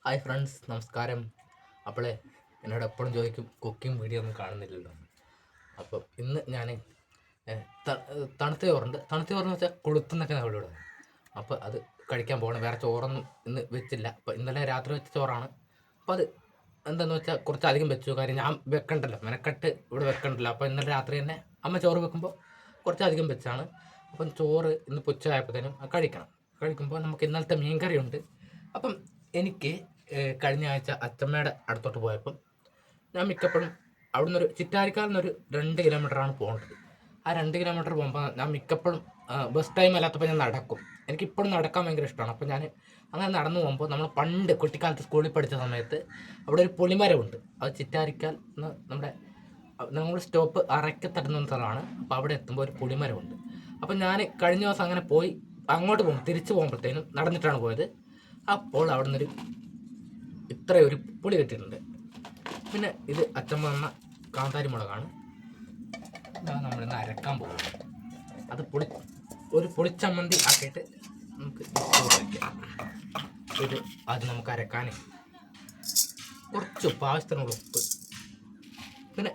Hi friends, നമസ്കാരം. അപ്പോളേ എന്നോട് എപ്പോഴും ചോദിക്കും കുക്കിംഗ് വീഡിയോ ഒന്നും കാണുന്നില്ലല്ലോ. അപ്പം ഇന്ന് ഞാൻ തണുത്ത ചോറെന്ന് വെച്ചാൽ കൊളുത്തുന്നൊക്കെ നമ്മൾ ഇവിടെ. അപ്പോൾ അത് കഴിക്കാൻ പോകണം. വേറെ ചോറൊന്നും ഇന്ന് വെച്ചില്ല. അപ്പോൾ ഇന്നലെ രാത്രി വെച്ച ചോറാണ്. അപ്പോൾ അത് എന്താണെന്ന് വെച്ചാൽ കുറച്ചധികം വെച്ചു. കാര്യം ഞാൻ വെക്കണ്ടല്ലോ, മെനക്കെട്ട് ഇവിടെ വെക്കണ്ടല്ലോ. അപ്പോൾ ഇന്നലെ രാത്രി തന്നെ അമ്മ ചോറ് വെക്കുമ്പോൾ കുറച്ചധികം വെച്ചാണ്. അപ്പം ചോറ് ഇന്ന് ഉച്ചയായപ്പോഴത്തേനും കഴിക്കുമ്പോൾ നമുക്ക് ഇന്നലത്തെ മീൻകറി ഉണ്ട്. അപ്പം എനിക്ക് കഴിഞ്ഞ ആഴ്ച അച്ചമ്മയുടെ അടുത്തോട്ട് പോയപ്പം ഞാൻ മിക്കപ്പോഴും അവിടെ നിന്നൊരു ചിറ്റാരിക്കാൽ നിന്നൊരു 2 കിലോമീറ്ററാണ് പോകേണ്ടത്. ആ 2 കിലോമീറ്റർ പോകുമ്പോൾ ഞാൻ മിക്കപ്പോഴും ബസ് ടൈം അല്ലാത്തപ്പോൾ ഞാൻ നടക്കും. എനിക്കിപ്പോഴും നടക്കാൻ ഭയങ്കര ഇഷ്ടമാണ്. അപ്പോൾ ഞാൻ അങ്ങനെ നടന്നു പോകുമ്പോൾ നമ്മൾ പണ്ട് കുട്ടിക്കാലത്ത് സ്കൂളിൽ പഠിച്ച സമയത്ത് അവിടെ ഒരു പുളിമരമുണ്ട്. അത് ചിറ്റാരിക്കാൽ നമ്മുടെ സ്റ്റോപ്പ് അറയ്ക്കത്തട്ടുന്ന സ്ഥലമാണ്. അപ്പോൾ അവിടെ എത്തുമ്പോൾ ഒരു പുളിമരമുണ്ട്. അപ്പം ഞാൻ കഴിഞ്ഞ ദിവസം അങ്ങനെ പോയി അങ്ങോട്ട് പോകും, തിരിച്ചു പോകുമ്പോഴത്തേനും നടന്നിട്ടാണ് പോയത്. അപ്പോൾ അവിടെ നിന്നൊരു ഇത്രയൊരു പുളി കിട്ടിയിട്ടുണ്ട്. പിന്നെ ഇത് അച്ചമ്മ തന്ന കാന്താരി മുളകാണ്. നമ്മളിന്ന് അരക്കാൻ പോകും. അത് ഒരു പൊളിച്ചമ്മന്തി ആക്കിയിട്ട് നമുക്ക് വയ്ക്കാം. ഇത് അത് നമുക്ക് അരക്കാൻ കുറച്ച് ഉപ്പ്, ആവശ്യത്തിനുള്ള ഉപ്പ്. പിന്നെ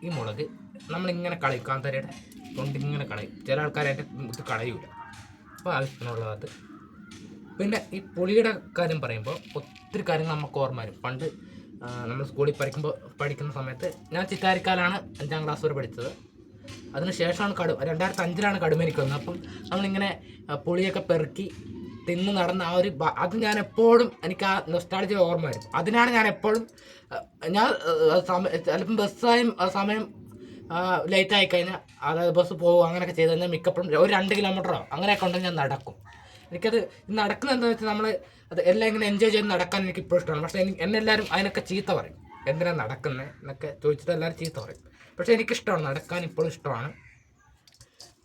ഈ മുളക് നമ്മളിങ്ങനെ കളയും, കാന്താരിയുടെ തൊണ്ടിങ്ങനെ കളയും. ചില ആൾക്കാർ അതിൻ്റെ ഇത് കളയൂല. അപ്പോൾ ആവശ്യത്തിനുള്ളത്. പിന്നെ ഈ പുളിയുടെ കാര്യം പറയുമ്പോൾ ഒത്തിരി കാര്യങ്ങൾ നമുക്ക് ഓർമ്മ വരും. പണ്ട് നമ്മൾ സ്കൂളിൽ പഠിക്കുന്ന സമയത്ത് ഞാൻ ചിറ്റാരിക്കാലാണ് 5ാം ക്ലാസ് വരെ പഠിച്ചത്. അതിന് ശേഷമാണ് 2005 കടുമേനിക്ക് വന്നത്. അപ്പം നമ്മളിങ്ങനെ പുളിയൊക്കെ പെറുക്കി തിന്ന് നടന്ന ആ ഒരു അത് ഞാൻ എപ്പോഴും എനിക്ക് ആ നൊസ്റ്റാൾജിയ ഓർമ്മ വരും. അതിനാണ് ഞാൻ എപ്പോഴും ചിലപ്പം സമയം ലേറ്റ് ആയിക്കഴിഞ്ഞാൽ, അതായത് ബസ് പോകും അങ്ങനെയൊക്കെ ചെയ്ത് കഴിഞ്ഞാൽ മിക്കപ്പോഴും ഒരു 2 കിലോമീറ്ററോ അങ്ങനെയൊക്കെ ഉണ്ടെങ്കിൽ ഞാൻ നടക്കും. എനിക്കത് നടക്കുന്നത് എന്താണെന്ന് വെച്ചാൽ നമ്മൾ അത് എല്ലാം ഇങ്ങനെ എൻജോയ് ചെയ്ത് നടക്കാൻ എനിക്ക് ഇപ്പോഴും ഇഷ്ടമാണ്. പക്ഷേ എന്നെല്ലാവരും അതിനൊക്കെ ചീത്ത പറയും. എന്തിനാണ് നടക്കുന്നത് എന്നൊക്കെ ചോദിച്ചിട്ട് എല്ലാവരും ചീത്ത പറയും. പക്ഷേ എനിക്കിഷ്ടമാണ്, നടക്കാൻ ഇപ്പോഴും ഇഷ്ടമാണ്.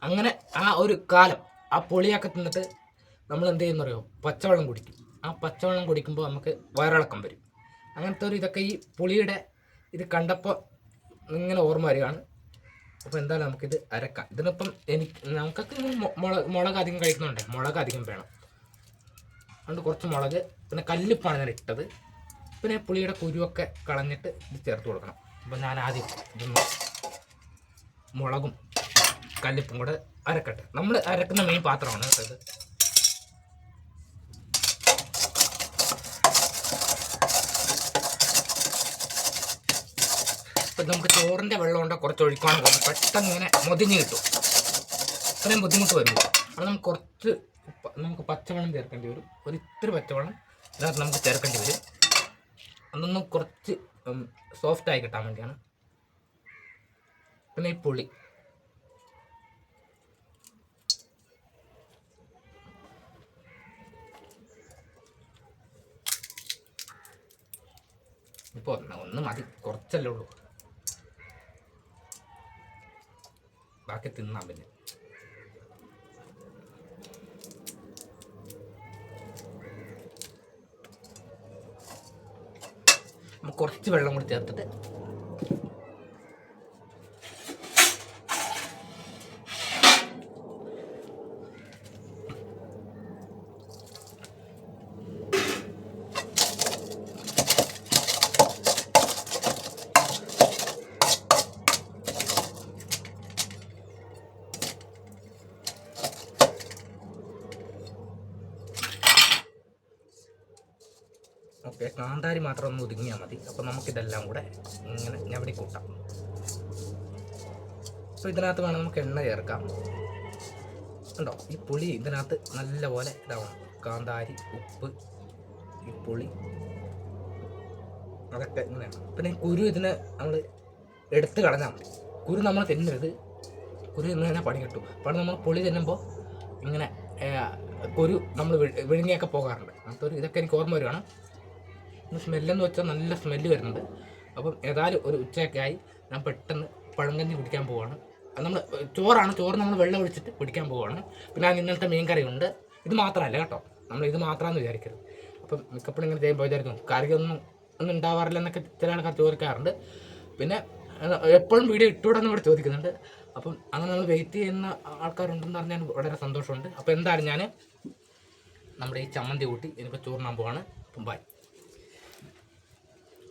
അങ്ങനെ ആ ഒരു കാലം ആ പൊളിയൊക്കെ തിന്നിട്ട് നമ്മൾ എന്ത് ചെയ്യുന്നറിയോ, പച്ചവെള്ളം കുടിക്കും. ആ പച്ചവെള്ളം കുടിക്കുമ്പോൾ നമുക്ക് വയറിളക്കം വരും. അങ്ങനത്തെ ഒരു ഇതൊക്കെ ഈ പുളിയുടെ ഇത് കണ്ടപ്പോൾ ഇങ്ങനെ ഓർമ്മ വരികയാണ്. അപ്പോൾ എന്തായാലും നമുക്കിത് അരക്കാം. ഇതിനൊപ്പം നമുക്കൊക്കെ മുളക് അധികം കഴിക്കുന്നുണ്ട്, മുളക് അധികം വേണം. അതുകൊണ്ട് കുറച്ച് മുളക്, പിന്നെ കല്ലുപ്പാണ് ഞാൻ ഇട്ടത്. പിന്നെ പുളിയുടെ കുരുവൊക്കെ കളഞ്ഞിട്ട് ഇത് ചേർത്ത് കൊടുക്കണം. അപ്പോൾ ഞാൻ ആദ്യം ഇതൊന്ന് മുളകും കല്ലുപ്പും കൂടെ അരക്കട്ടെ. നമ്മൾ അരക്കുന്ന മെയിൻ പാത്രമാണ് കേട്ടത്. ഇപ്പം നമുക്ക് ചോറിൻ്റെ വെള്ളം കൊണ്ട് കുറച്ച് ഒഴിക്കാൻ പോകും. പെട്ടെന്ന് ഇങ്ങനെ മൊതിഞ്ഞ് കിട്ടും. ഇത്രയും ബുദ്ധിമുട്ട് വരുമ്പോൾ അത് നമുക്ക് പച്ചവെള്ളം ചേർക്കേണ്ടി വരും. ഇത്തിരി പച്ചവെള്ളം ഇതിനകത്ത് നമുക്ക് ചേർക്കേണ്ടി വരും. അതൊന്നും കുറച്ച് സോഫ്റ്റായി കിട്ടാൻ വേണ്ടിയാണ്. പിന്നെ ഈ പുളി ഇപ്പോൾ ഒന്ന് മതി, കുറച്ചല്ലേ ഉള്ളൂ, ബാക്കി തിന്നാൻ പറ്റും. കുറച്ച് വെള്ളം കൂടി ചേർത്തിട്ട് ഓക്കെ, കാന്താരി മാത്രം ഒന്ന് ഒതുങ്ങിയാൽ മതി. അപ്പോൾ നമുക്കിതെല്ലാം കൂടെ ഇങ്ങനെ ഞവടി കൂട്ടാം. അപ്പോൾ ഇതിനകത്ത് വേണം നമുക്ക് എണ്ണ ചേർക്കാം. ഉണ്ടോ ഈ പുളി ഇതിനകത്ത് നല്ലപോലെ ഇതാവണം. കാന്താരി, ഉപ്പ്, ഈ പുളി അതൊക്കെ ഇങ്ങനെയാണ്. പിന്നെ ഈ കുരു ഇതിന് നമ്മൾ എടുത്ത് കളഞ്ഞാൽ മതി. കുരു നമ്മൾ തിന്നരുത്. കുരു തിന്നു കഴിഞ്ഞാൽ പണി കിട്ടും. അപ്പോൾ നമ്മൾ പുളി തിന്നുമ്പോൾ ഇങ്ങനെ കുരു നമ്മൾ വിഴുങ്ങിയൊക്കെ പോകാറുണ്ട്. അങ്ങനത്തെ ഒരു ഇതൊക്കെ എനിക്ക് ഓർമ്മ വരുവാണ്. സ്മെല്ലെന്ന് വെച്ചാൽ നല്ല സ്മെല്ല് വരുന്നുണ്ട്. അപ്പം ഏതായാലും ഒരു ഉച്ചയൊക്കെ ആയി, ഞാൻ പെട്ടെന്ന് പഴങ്കഞ്ഞി കുടിക്കാൻ പോവുകയാണ്. അത് ചോറ് നമ്മൾ വെള്ളം ഒഴിച്ചിട്ട് കുടിക്കാൻ പോവുകയാണ്. പിന്നെ ഇന്നലത്തെ മീൻകറി ഉണ്ട്. ഇത് മാത്രമല്ല കേട്ടോ, നമ്മൾ ഇത് മാത്രമാണെന്ന് വിചാരിക്കരുത്. അപ്പം മിക്കപ്പോഴും ഇങ്ങനെ ചെയ്യുമ്പോൾ വിചാരിക്കും കറിയൊന്നും ഉണ്ടാവാറില്ല എന്നൊക്കെ ചില ആൾക്കാർ ചോദിക്കാറുണ്ട്. പിന്നെ എപ്പോഴും വീഡിയോ ഇട്ടുകൂടെന്ന് ഇവിടെ ചോദിക്കുന്നുണ്ട്. അപ്പം അങ്ങനെ നമ്മൾ വെയിറ്റ് ചെയ്യുന്ന ആൾക്കാരുണ്ടെന്ന് പറഞ്ഞാൽ വളരെ സന്തോഷമുണ്ട്. അപ്പോൾ എന്തായാലും ഞാൻ നമ്മുടെ ഈ ചമ്മന്തി കൂട്ടി എനിക്ക് ചോറിനാൻ പോവാണ്. അപ്പം ബൈ.